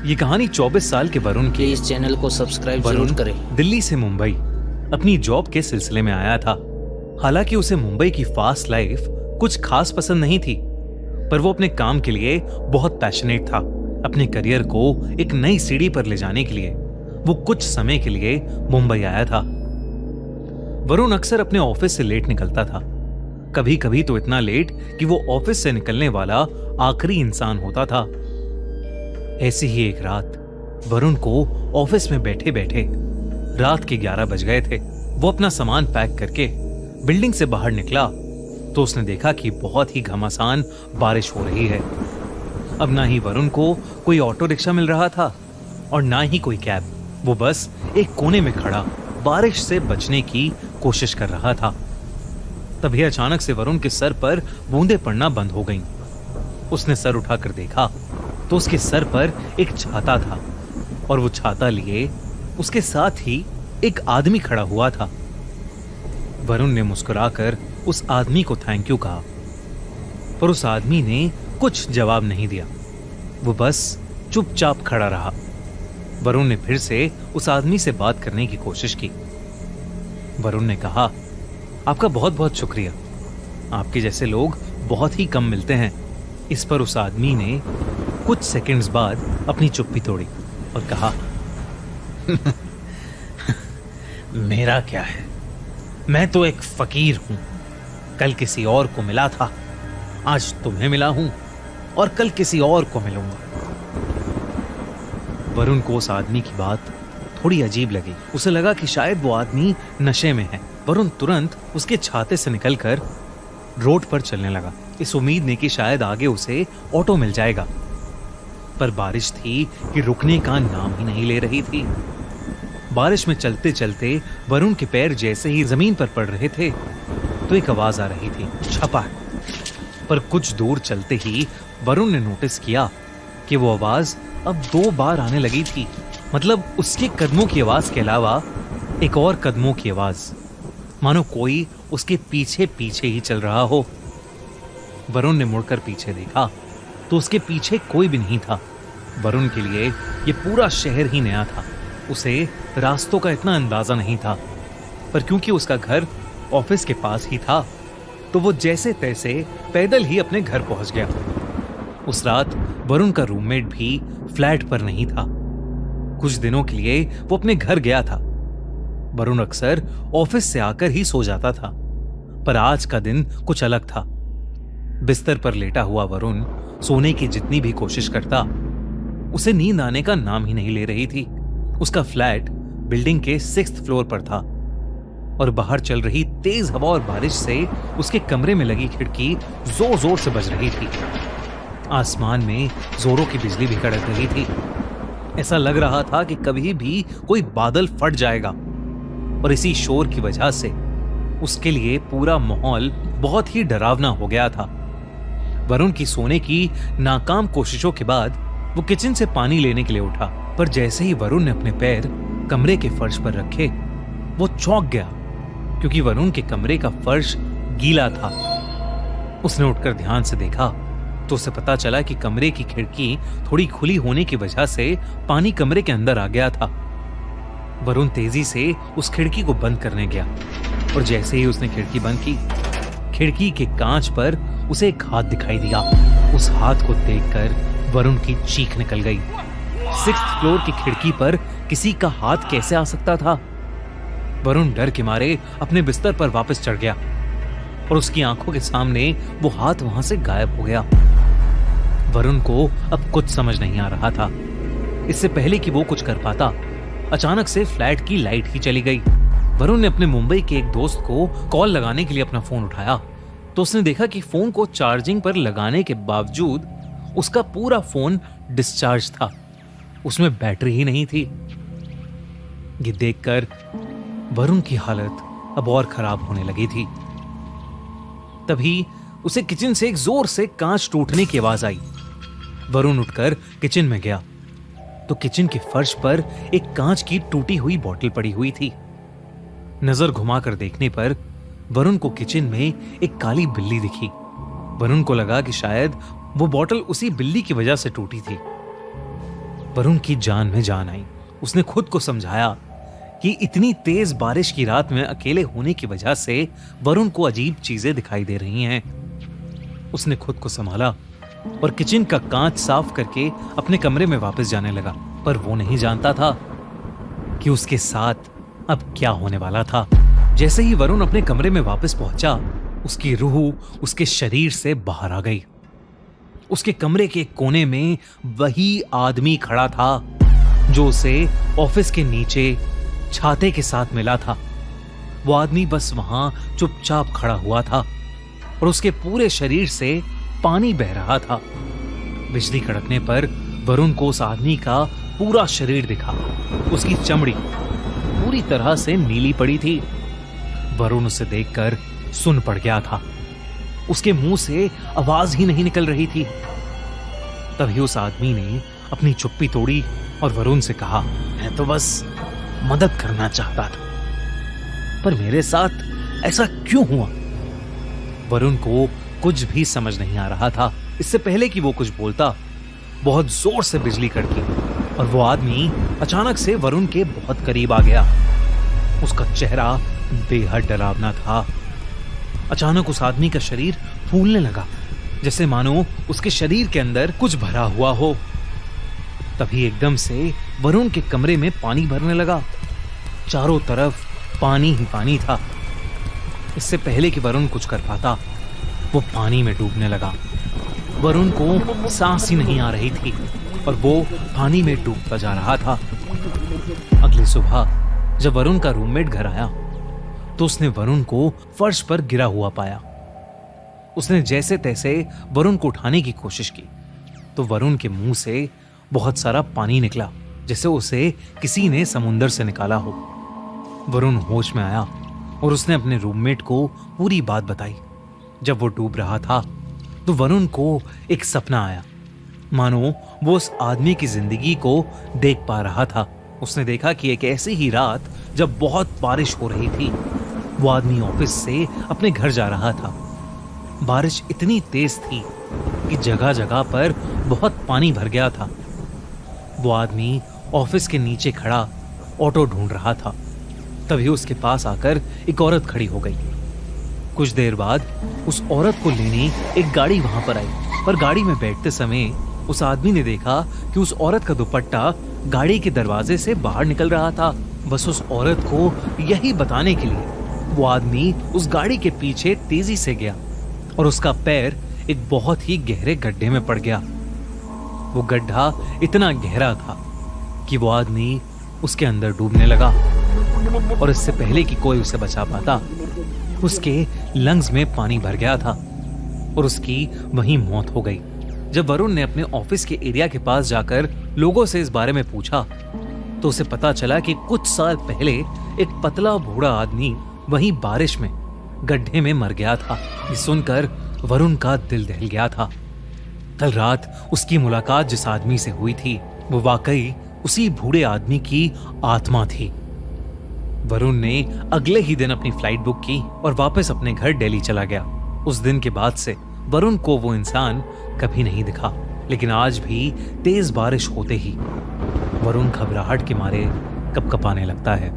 ये कहानी 24 साल के वरुण की। इस चैनल को सब्सक्राइब जरूर करें। दिल्ली से मुंबई अपनी जॉब के सिलसिले में आया था। हालांकि उसे मुंबई की फास्ट लाइफ कुछ खास पसंद नहीं थी, पर वो अपने काम के लिए बहुत पैशनेट था। अपने करियर को एक नई सीढ़ी पर ले जाने के लिए वो कुछ समय के लिए मुंबई आया था। वरुण अक्सर अपने ऑफिस से लेट निकलता था, कभी कभी तो इतना लेट कि वो ऑफिस से निकलने वाला आखिरी इंसान होता था। ऐसी ही एक रात वरुण को ऑफिस में बैठे बैठे रात के 11 बज गए थे। वो अपना सामान पैक करके बिल्डिंग से बाहर निकला तो उसने देखा कि बहुत ही घमासान बारिश हो रही है। अब ना ही वरुण को कोई ऑटो रिक्शा मिल रहा था और ना ही कोई कैब। वो बस एक कोने में खड़ा बारिश से बचने की कोशिश कर रहा था। तभी अचानक से वरुण के सर पर बूंदें पड़ना बंद हो गईं। उसने सर उठाकर देखा तो उसके सर पर एक छाता था और वो छाता लिए उसके साथ ही एक आदमी खड़ा हुआ था। वरुण ने मुस्कुराकर उस आदमी को थैंक यू कहा, पर उस आदमी ने कुछ जवाब नहीं दिया। वो बस चुपचाप खड़ा रहा। वरुण ने फिर से उस आदमी से बात करने की कोशिश की। वरुण ने कहा, आपका बहुत बहुत शुक्रिया, आपके जैसे लोग बहुत ही कम मिलते हैं। इस पर उस आदमी ने कुछ सेकंड्स बाद अपनी चुप्पी तोड़ी और कहा, मेरा क्या है, मैं तो एक फकीर हूं। कल किसी और को मिला था, आज तुम्हें मिला हूं और कल किसी और को मिलूंगा। वरुण को उस आदमी की बात थोड़ी अजीब लगी। उसे लगा कि शायद वो आदमी नशे में है। वरुण तुरंत उसके छाते से निकलकर रोड पर चलने लगा, इस उम्मीद में कि शायद आगे उसे ऑटो मिल जाएगा। पर बारिश थी कि रुकने का नाम ही नहीं ले रही थी। बारिश में चलते चलते वरुण के पैर जैसे ही जमीन पर पड़ रहे थे तो एक आवाज आ रही थी, छपा। पर कुछ दूर चलते ही वरुण ने नोटिस किया कि वो आवाज अब 2 बार आने लगी थी। मतलब उसके कदमों की आवाज के अलावा एक और कदमों की आवाज, मानो कोई उसके पीछे पीछे ही चल रहा हो। वरुण ने मुड़कर पीछे देखा तो उसके पीछे कोई भी नहीं था। वरुण के लिए ये पूरा शहर ही नया था। उसे रास्तों का इतना अंदाजा नहीं था, पर क्योंकि उसका घर ऑफिस के पास ही था तो वो जैसे तैसे पैदल ही अपने घर पहुंच गया। उस रात वरुण का रूममेट भी फ्लैट पर नहीं था। कुछ दिनों के लिए वो अपने घर गया था। वरुण अक्सर ऑफिस से आकर ही सो जाता था, पर आज का दिन कुछ अलग था। बिस्तर पर लेटा हुआ वरुण सोने की जितनी भी कोशिश करता, उसे नींद आने का नाम ही नहीं ले रही थी। उसका फ्लैट बिल्डिंग के 6th फ्लोर पर था और बाहर चल रही तेज हवा और बारिश से उसके कमरे में लगी खिड़की जोर जोर से बज रही थी। आसमान में जोरों की बिजली भी कड़क रही थी। ऐसा लग रहा था कि कभी भी कोई बादल फट जाएगा। और इसी शोर की वजह से उसके लिए पूरा माहौल बहुत ही डरावना हो गया था। वरुण की सोने की नाकाम कोशिशों के बाद वो किचन से पानी लेने के लिए उठा, पर जैसे ही वरुण ने अपने पैर कमरे के फर्श पर रखे वो चौंक गया, क्योंकि वरुण के कमरे का फर्श गीला था। उसने उठकर ध्यान से देखा तो उसे पता चला कि कमरे की खिड़की थोड़ी खुली होने की वजह से पानी कमरे के अंदर आ गया था। वरुण तेजी से उस खिड़की को बंद करने गया और जैसे ही उसने खिड़की बंद की, खिड़की के कांच पर उसे एक हाथ दिखाई दिया। उस हाथ को देखकर वरुण की चीख निकल गई। 6th फ्लोर की खिड़की पर किसी का हाथ कैसे आ सकता था? वरुण डर के मारे अपने बिस्तर पर वापस चढ़ गया और उसकी आंखों के सामने वो हाथ वहां से गायब हो गया। वरुण को अब कुछ समझ नहीं आ रहा था। इससे पहले कि वो कुछ कर पाता, अचानक से फ्लैट की लाइट ही चली गई। वरुण ने अपने मुंबई के एक दोस्त को कॉल लगाने के लिए अपना फोन उठाया तो उसने देखा कि फोन को चार्जिंग पर लगाने के बावजूद उसका पूरा फोन डिस्चार्ज था, उसमें बैटरी ही नहीं थी। ये देखकर वरुण की हालत अब और खराब होने लगी थी। तभी उसे किचन से एक जोर से कांच टूटने की आवाज आई। वरुण उठकर किचन में गया तो किचन के फर्श पर एक कांच की टूटी हुई बोतल पड़ी हुई थी। नजर घुमाकर देखने पर वरुण को किचन में एक काली बिल्ली दिखी। वरुण को लगा कि शायद वो बोतल उसी बिल्ली की वजह से टूटी थी। वरुण की जान में जान आई। उसने खुद को समझाया कि इतनी तेज बारिश की रात में अकेले होने की वजह से वरुण को अजीब चीजें दिखाई दे रही हैं। उसने खुद को संभाला और किचन का कांच साफ करके अपने कमरे में वापस जाने लगा, पर वो नहीं जानता था कि उसके साथ अब क्या होने वाला था। जैसे ही वरुण अपने कमरे में वापस पहुंचा, उसकी रूह उसके शरीर से बाहर आ गई। उसके कमरे के कोने में वही आदमी खड़ा था जो उसे ऑफिस के नीचे छाते के साथ मिला था। वो आदमी बस वहां चुपचाप खड़ा हुआ था और उसके पूरे शरीर से पानी बह रहा था। बिजली कड़कने पर वरुण को उस आदमी का पूरा शरीर दिखा। उसकी चमड़ी पूरी तरह से नीली पड़ी थी। वरुण उसे देखकर सुन पड़ गया था। उसके मुंह से आवाज ही नहीं निकल रही थी। तभी उस आदमी ने अपनी चुप्पी तोड़ी और वरुण से कहा, मैं तो बस मदद करना चाहता था, पर मेरे साथ ऐसा क्यों हुआ? वरुण को कुछ भी समझ नहीं आ रहा था। इससे पहले कि वो कुछ बोलता, बहुत जोर से बिजली कड़की और वो आदमी अचानक से वरुण के बहुत करीब आ गया। उसका चेहरा बेहद डरावना था। अचानक उस आदमी का शरीर फूलने लगा, जैसे मानो उसके शरीर के अंदर कुछ भरा हुआ हो। तभी एकदम से वरुण के कमरे में पानी भरने लगा। चारों तरफ पानी ही पानी था। इससे पहले कि वरुण कुछ कर पाता, वो पानी में डूबने लगा। वरुण को सांस ही नहीं आ रही थी और वो पानी में डूबता जा रहा था। अगली सुबह जब वरुण का रूममेट घर आया तो उसने वरुण को फर्श पर गिरा हुआ पाया। उसने जैसे तैसे वरुण को उठाने की कोशिश की तो वरुण के मुंह से बहुत सारा पानी निकला, जैसे उसे किसी ने समुंदर से निकाला हो। वरुण होश में आया और उसने अपने रूममेट को पूरी बात बताई। जब वो डूब रहा था तो वरुण को एक सपना आया, मानो वो उस आदमी की जिंदगी को देख पा रहा था। उसने देखा कि एक ऐसी ही रात जब बहुत बारिश हो रही थी, वो आदमी ऑफिस से अपने घर जा रहा था। बारिश इतनी तेज थी कि जगह जगह पर बहुत पानी भर गया था। वो आदमी ऑफिस के नीचे खड़ा ऑटो ढूंढ रहा था। तभी उसके पास आकर एक औरत खड़ी हो गई। कुछ देर बाद उस औरत को लेने एक गाड़ी वहां पर आई, पर गाड़ी में बैठते समय उस आदमी ने देखा कि उस औरत का दुपट्टा गाड़ी के दरवाजे से बाहर निकल रहा था। बस उस औरत को यही बताने के लिए वो आदमी उस गाड़ी के पीछे तेजी से गया और उसका पैर एक बहुत ही गहरे गड्ढे में पड़ गया। वो गड्ढा इतना गहरा था कि वो आदमी उसके अंदर डूबने लगा और इससे पहले कि कोई उसे बचा पाता, उसके लंग्स में पानी भर गया था और उसकी वहीं मौत हो गई। जब वरुण ने अपने ऑफिस के एरिया के पास जाकर लोगों से इस बारे में पूछा तो उसे पता चला कि कुछ साल पहले एक पतला बूढ़ा आदमी वहीं बारिश में गड्ढे में मर गया था। ये सुनकर वरुण का दिल दहल गया था। कल रात उसकी मुलाकात जिस आदमी से हुई थी वो वाकई उसी बूढ़े आदमी की आत्मा थी। वरुण ने अगले ही दिन अपनी फ्लाइट बुक की और वापस अपने घर दिल्ली चला गया। उस दिन के बाद से वरुण को वो इंसान कभी नहीं दिखा, लेकिन आज भी तेज बारिश होते ही वरुण घबराहट के मारे कपकपाने लगता है।